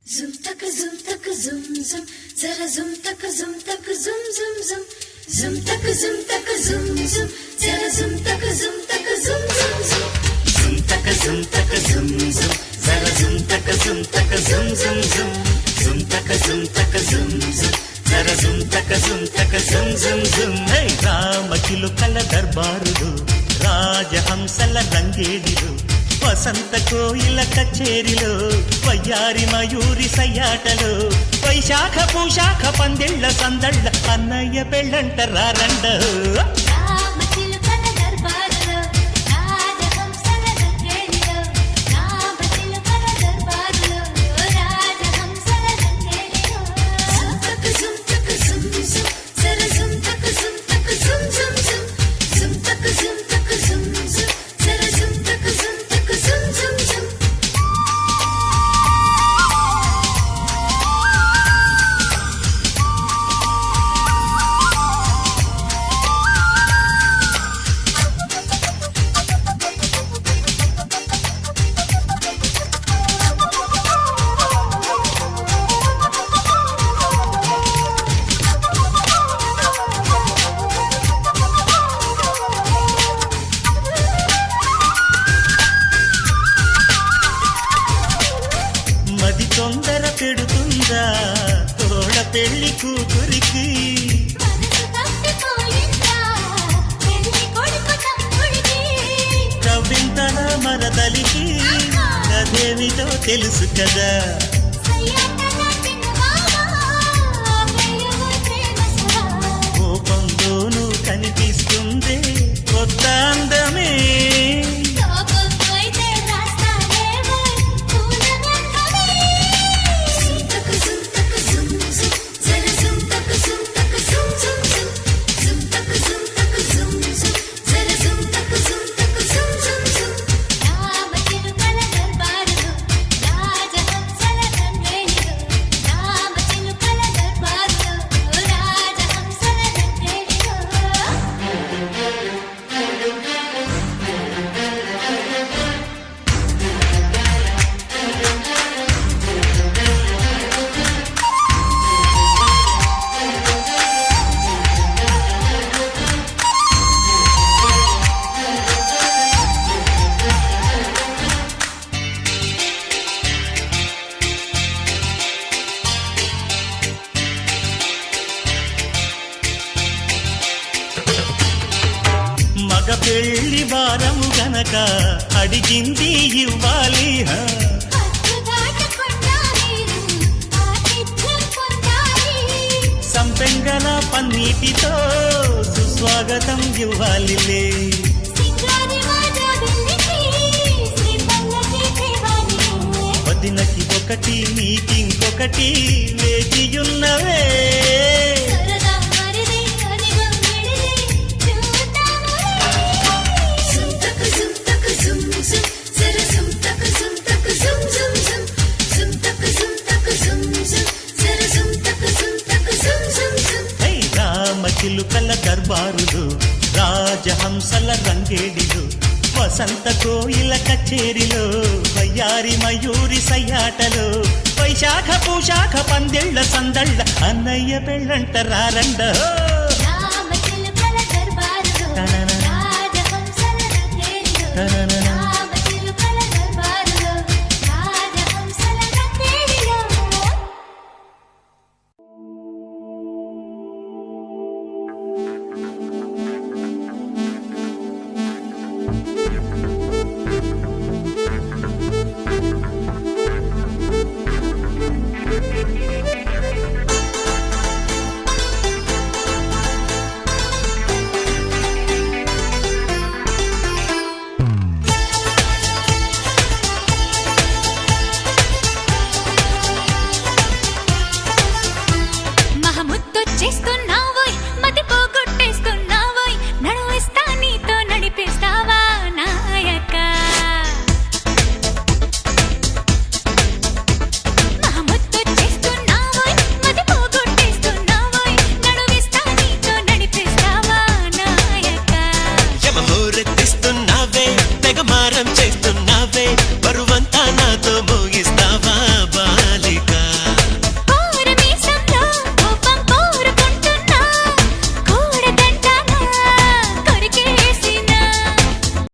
Zum taka zum taka zum zum, zara zum taka zum zum zum. Zum taka zum zum, zara zum taka zum zum. Zum taka zum zum, zara zum taka zum zum. Zum taka zum zum, zara zum taka zum. Hey రామచిలుకల దర్బారులు రాజహంసల రంగేడిలు వసంత కోయిల కచేరిలో వయ్యారి మయూరి సయ్యాటలో వైశాఖ పూశాఖ పందిళ్ళ సందళ్ళ అన్నయ్య పెళ్ళంట రారండ తొందర పెడుతుందా తోడ పెళ్లి కూతురికి కవింతల మరదలికి కదేమిటో తెలుసు కదా కోపంలోనూ కనిపిస్తుంది కొత్త అందమే మగ పెళ్లి వారము గనక అడిగింది ఇవ్వాలి సంపెంగల పన్నీటితో సుస్వాగతం ఇవ్వాలిలే వదినకి ఒకటి నీకింకొకటి వేచియున్నవే రామచిలుకల దర్బారులు రాజహంసల రంగేడిలు వసంత కోయిల కచేరిలో వయ్యారి మయూరి సయ్యాటలో వైశాఖ పూశాఖ పందిళ్ళ సందళ్ళ అన్నయ్య పెళ్ళంట రారండ రామచిలుకల దర్బారులు రాజహంసల రంగేడిలు